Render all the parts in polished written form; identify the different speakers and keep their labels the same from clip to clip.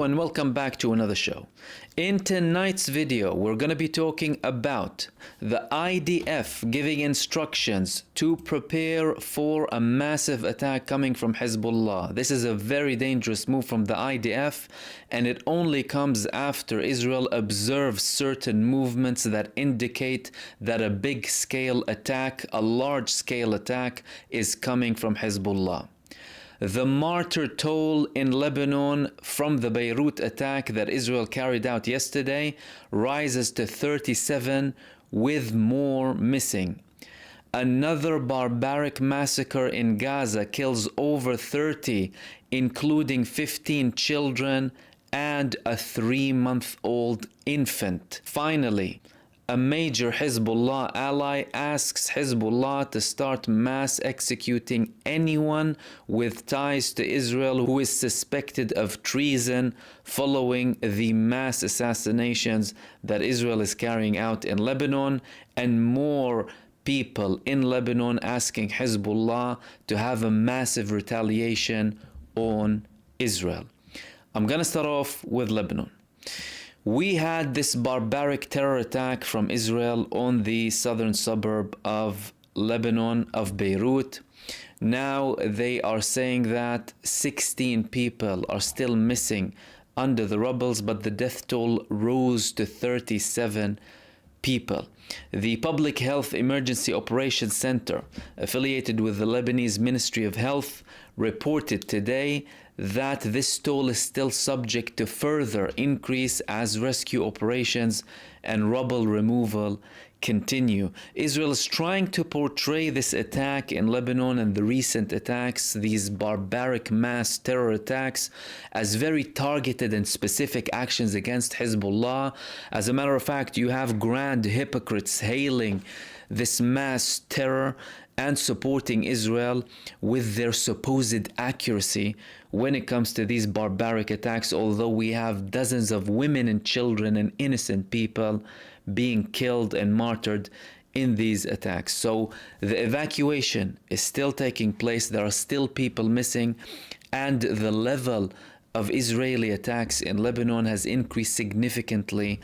Speaker 1: and welcome back to another show. In tonight's video, we're going to be talking about the IDF giving instructions to prepare for a massive attack coming from Hezbollah. This is a very dangerous move from the IDF, and it only comes after Israel observes certain movements that indicate that a big-scale attack, a large-scale attack, is coming from Hezbollah. The martyr toll in Lebanon from the Beirut attack that Israel carried out yesterday rises to 37, with more missing. Another barbaric massacre in Gaza kills over 30, including 15 children and a 3-month-old infant. Finally, a major Hezbollah ally asks Hezbollah to start mass executing anyone with ties to Israel who is suspected of treason following the mass assassinations that Israel is carrying out in Lebanon, and more people in Lebanon asking Hezbollah to have a massive retaliation on Israel. I'm going to start off with Lebanon. We had this barbaric terror attack from Israel on the southern suburb of Lebanon, of Beirut. Now they are saying that 16 people are still missing under the rubble, but the death toll rose to 37 people. The Public Health Emergency Operations Center, affiliated with the Lebanese Ministry of Health, reported today that this toll is still subject to further increase as rescue operations and rubble removal continue. Israel is trying to portray this attack in Lebanon and the recent attacks, these barbaric mass terror attacks, as very targeted and specific actions against Hezbollah. As a matter of fact, you have grand hypocrites hailing this mass terror and supporting Israel with their supposed accuracy when it comes to these barbaric attacks, although we have dozens of women and children and innocent people being killed and martyred in these attacks. So the evacuation is still taking place. There are still people missing, and the level of Israeli attacks in Lebanon has increased significantly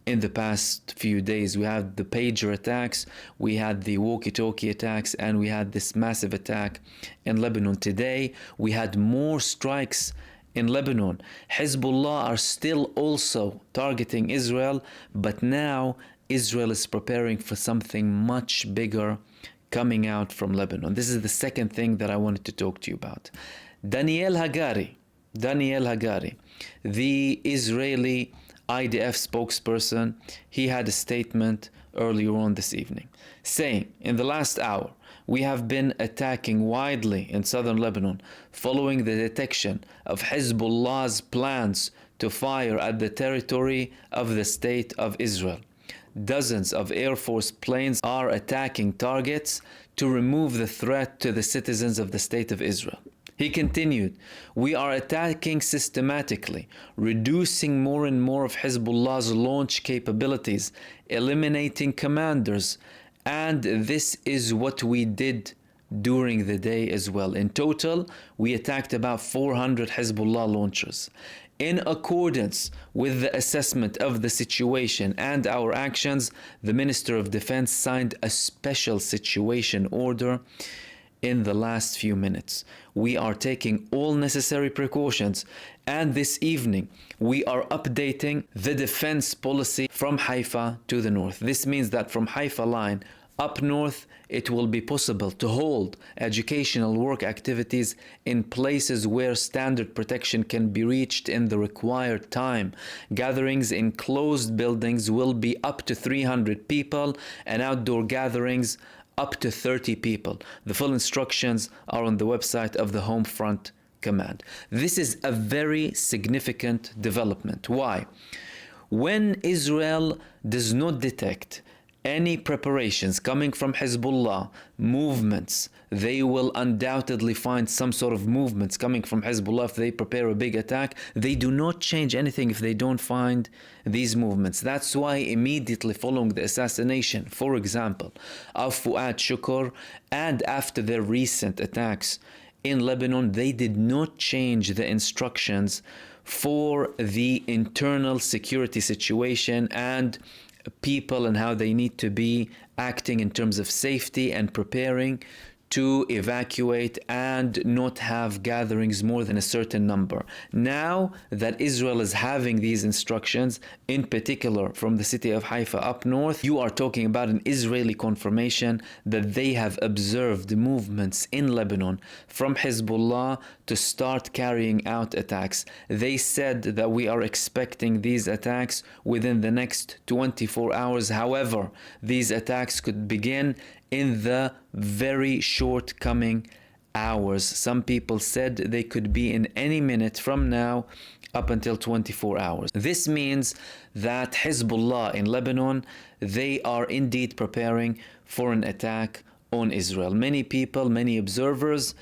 Speaker 1: in the past few days. We had the pager attacks, we had the walkie-talkie attacks, and we had this massive attack in Lebanon. Today, we had more strikes in Lebanon. Hezbollah are still also targeting Israel, but now Israel is preparing for something much bigger coming out from Lebanon. This is the second thing that I wanted to talk to you about. Daniel Hagari, the Israeli IDF spokesperson, he had a statement earlier on this evening saying, in the last hour, we have been attacking widely in southern Lebanon following the detection of Hezbollah's plans to fire at the territory of the State of Israel. Dozens of Air Force planes are attacking targets to remove the threat to the citizens of the State of Israel. He continued, we are attacking systematically, reducing more and more of Hezbollah's launch capabilities, eliminating commanders, and this is what we did during the day as well. In total, we attacked about 400 Hezbollah launchers. In accordance with the assessment of the situation and our actions, the Minister of Defense signed a special situation order in the last few minutes. We are taking all necessary precautions, and this evening we are updating the defense policy from Haifa to the north. This means that from Haifa line up north, it will be possible to hold educational work activities in places where standard protection can be reached in the required time. Gatherings in closed buildings will be up to 300 people, and outdoor gatherings up to 30 people. The full instructions are on the website of the Home Front Command. This is a very significant development. Why? When Israel does not detect any preparations coming from Hezbollah movements, they will undoubtedly find some sort of movements coming from Hezbollah if they prepare a big attack. They do not change anything if they don't find these movements. That's why immediately following the assassination, for example, of Fuad Shukr, and after their recent attacks in Lebanon, they did not change the instructions for the internal security situation and people and how they need to be acting in terms of safety and preparing to evacuate and not have gatherings more than a certain number. Now that Israel is having these instructions, in particular from the city of Haifa up north, you are talking about an Israeli confirmation that they have observed movements in Lebanon from Hezbollah to start carrying out attacks. They said that we are expecting these attacks within the next 24 hours. However, these attacks could begin in the very short coming hours. Some people said they could be in any minute from now up until 24 hours. This means that Hezbollah in Lebanon, they are indeed preparing for an attack on Israel. Many people, many observers,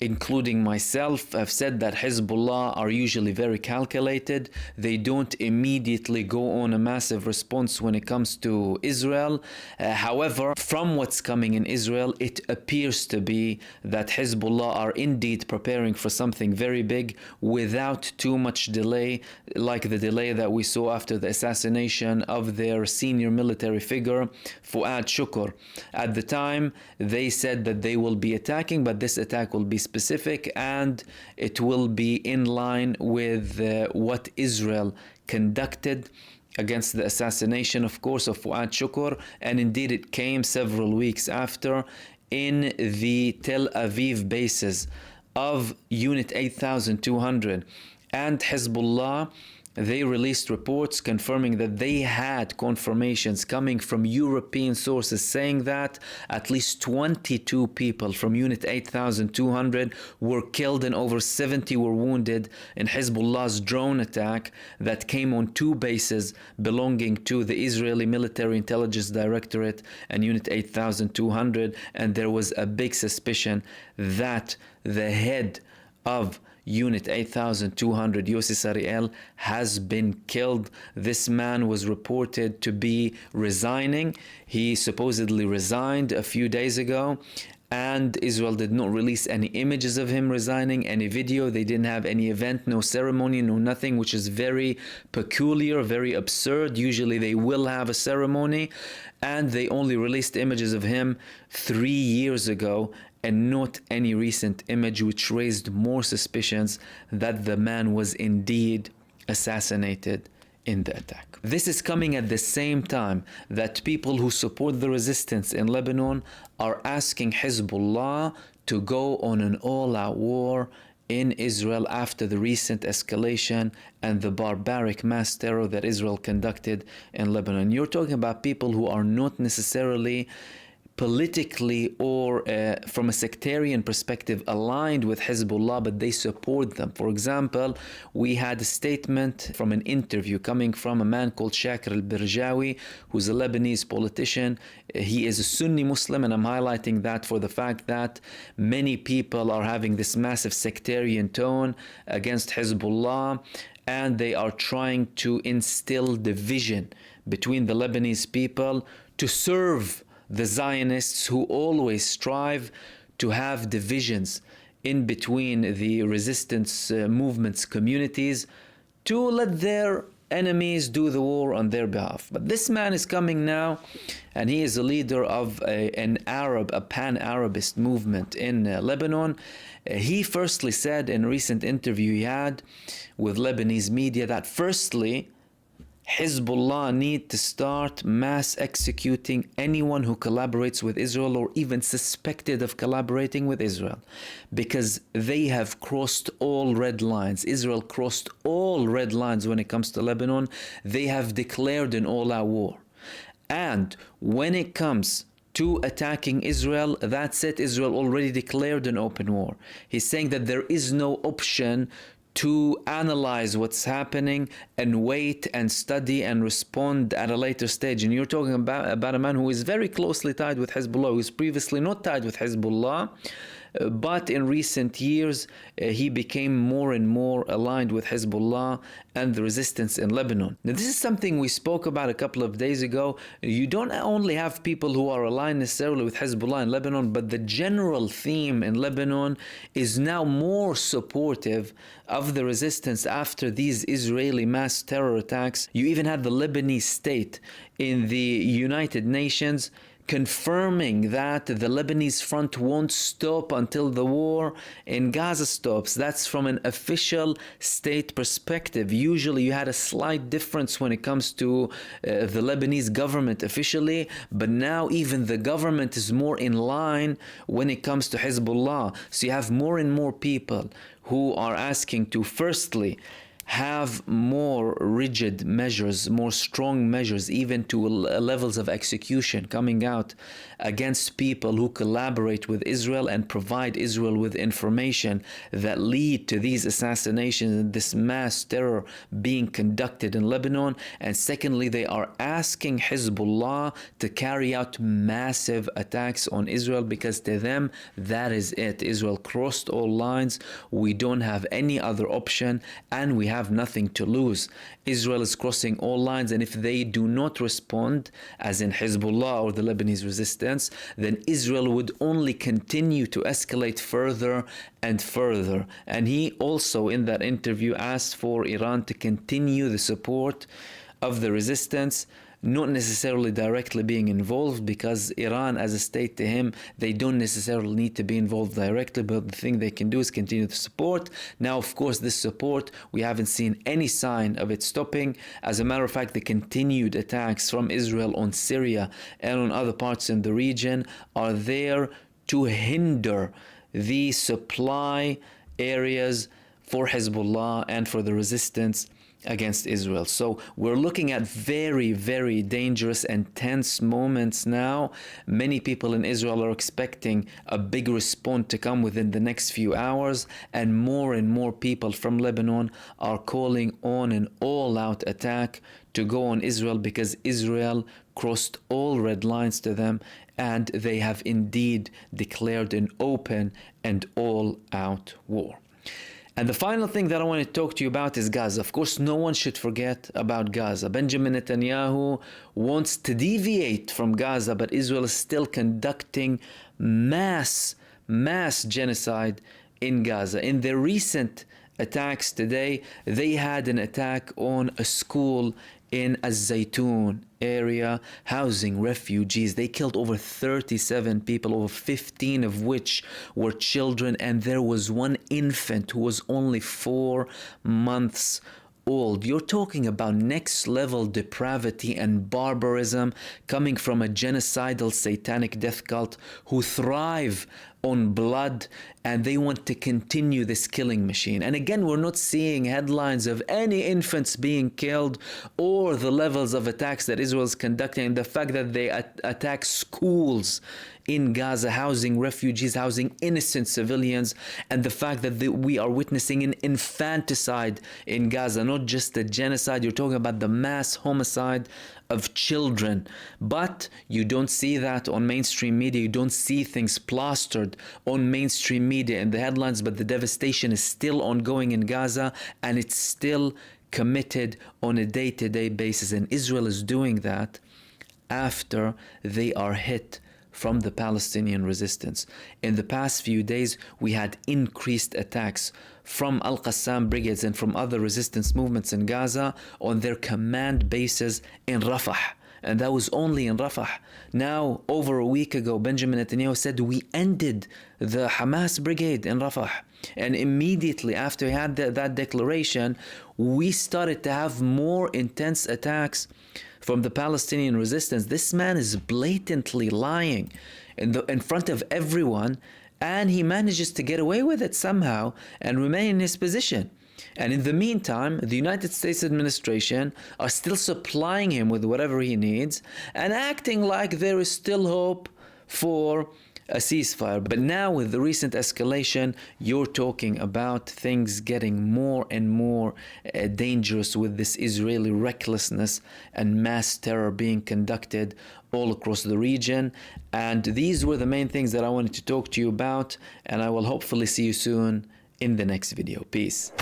Speaker 1: including myself, have said that Hezbollah are usually very calculated. They don't immediately go on a massive response when it comes to Israel. However, from what's coming in Israel, it appears to be that Hezbollah are indeed preparing for something very big without too much delay, like the delay that we saw after the assassination of their senior military figure, Fuad Shukr. At the time, they said that they will be attacking, but this attack will be specific and it will be in line with what Israel conducted against the assassination, of course, of Fuad Shukr, and indeed it came several weeks after in the Tel Aviv bases of Unit 8200 and Hezbollah. They released reports confirming that they had confirmations coming from European sources saying that at least 22 people from Unit 8200 were killed and over 70 were wounded in Hezbollah's drone attack that came on two bases belonging to the Israeli Military Intelligence Directorate and Unit 8200, and there was a big suspicion that the head of Unit 8200, Yossi Sariel, has been killed. This man was reported to be resigning. He supposedly resigned a few days ago, and Israel did not release any images of him resigning, any video. They didn't have any event, no ceremony, no nothing, which is very peculiar, very absurd. Usually they will have a ceremony, and they only released images of him 3 years ago and not any recent image, which raised more suspicions that the man was indeed assassinated in the attack. This is coming at the same time that people who support the resistance in Lebanon are asking Hezbollah to go on an all-out war in Israel after the recent escalation and the barbaric mass terror that Israel conducted in Lebanon. You're talking about people who are not necessarily politically or from a sectarian perspective aligned with Hezbollah, but they support them. For example, we had a statement from an interview coming from a man called Shakir al-Birjawi, who's a Lebanese politician. He is a Sunni Muslim, and I'm highlighting that for the fact that many people are having this massive sectarian tone against Hezbollah, and they are trying to instill division between the Lebanese people to serve the Zionists, who always strive to have divisions in between the resistance movements communities to let their enemies do the war on their behalf. But this man is coming now, and he is a leader of a pan-Arabist movement in Lebanon. He firstly said in a recent interview he had with Lebanese media that firstly, Hezbollah need to start mass executing anyone who collaborates with Israel or even suspected of collaborating with Israel, because they have crossed all red lines. Israel crossed all red lines when it comes to Lebanon. They have declared an all-out war. And when it comes to attacking Israel, that's it. Israel already declared an open war. He's saying that there is no option to analyze what's happening and wait and study and respond at a later stage. And you're talking about a man who is very closely tied with Hezbollah, who is previously not tied with Hezbollah, But in recent years, he became more and more aligned with Hezbollah and the resistance in Lebanon. Now, this is something we spoke about a couple of days ago. You don't only have people who are aligned necessarily with Hezbollah in Lebanon, but the general theme in Lebanon is now more supportive of the resistance after these Israeli mass terror attacks. You even had the Lebanese state in the United Nations confirming that the Lebanese front won't stop until the war in Gaza stops. That's from an official state perspective. Usually you had a slight difference when it comes to the Lebanese government officially, but now even the government is more in line when it comes to Hezbollah. So you have more and more people who are asking to firstly have more rigid measures, more strong measures, even to levels of execution coming out against people who collaborate with Israel and provide Israel with information that lead to these assassinations and this mass terror being conducted in Lebanon. And secondly, they are asking Hezbollah to carry out massive attacks on Israel, because to them, that is it. Israel crossed all lines. We don't have any other option, and we have nothing to lose. Israel is crossing all lines, and if they do not respond, as in Hezbollah or the Lebanese resistance, then Israel would only continue to escalate further and further. And he also, in that interview, asked for Iran to continue the support of the resistance, not necessarily directly being involved, because Iran as a state, to him, they don't necessarily need to be involved directly, but the thing they can do is continue to support. Now, of course, this support, we haven't seen any sign of it stopping. As a matter of fact, the continued attacks from Israel on Syria and on other parts in the region are there to hinder the supply areas for Hezbollah and for the resistance against Israel. So we're looking at very, very dangerous and tense moments now. Many people in Israel are expecting a big response to come within the next few hours, and more people from Lebanon are calling on an all-out attack to go on Israel, because Israel crossed all red lines to them, and they have indeed declared an open and all-out war. And the final thing that I want to talk to you about is Gaza. Of course, no one should forget about Gaza. Benjamin Netanyahu wants to deviate from Gaza, but Israel is still conducting mass genocide in Gaza. In their recent attacks today, they had an attack on a school in Zaytun area housing refugees. They killed over 37 people, over 15 of which were children, and there was one infant who was only 4 months old. You're talking about next level depravity and barbarism coming from a genocidal satanic death cult who thrive on blood, and they want to continue this killing machine. And again, we're not seeing headlines of any infants being killed or the levels of attacks that Israel is conducting, the fact that they attack schools in Gaza, housing refugees, housing innocent civilians, and the fact that we are witnessing an infanticide in Gaza, not just a genocide. You're talking about the mass homicide of children. But you don't see that on mainstream media. You don't see things plastered on mainstream media in the headlines, but the devastation is still ongoing in Gaza, and it's still committed on a day-to-day basis. And Israel is doing that after they are hit from the Palestinian resistance. In the past few days, we had increased attacks from Al-Qassam brigades and from other resistance movements in Gaza on their command bases in Rafah. And that was only in Rafah. Now, over a week ago, Benjamin Netanyahu said we ended the Hamas brigade in Rafah. And immediately after he had that declaration, we started to have more intense attacks from the Palestinian resistance. This man is blatantly lying in front of everyone, and he manages to get away with it somehow and remain in his position. And in the meantime, the United States administration are still supplying him with whatever he needs and acting like there is still hope for a ceasefire. But now with the recent escalation, you're talking about things getting more and more dangerous with this Israeli recklessness and mass terror being conducted all across the region. And these were the main things that I wanted to talk to you about, and I will hopefully see you soon in the next video. Peace.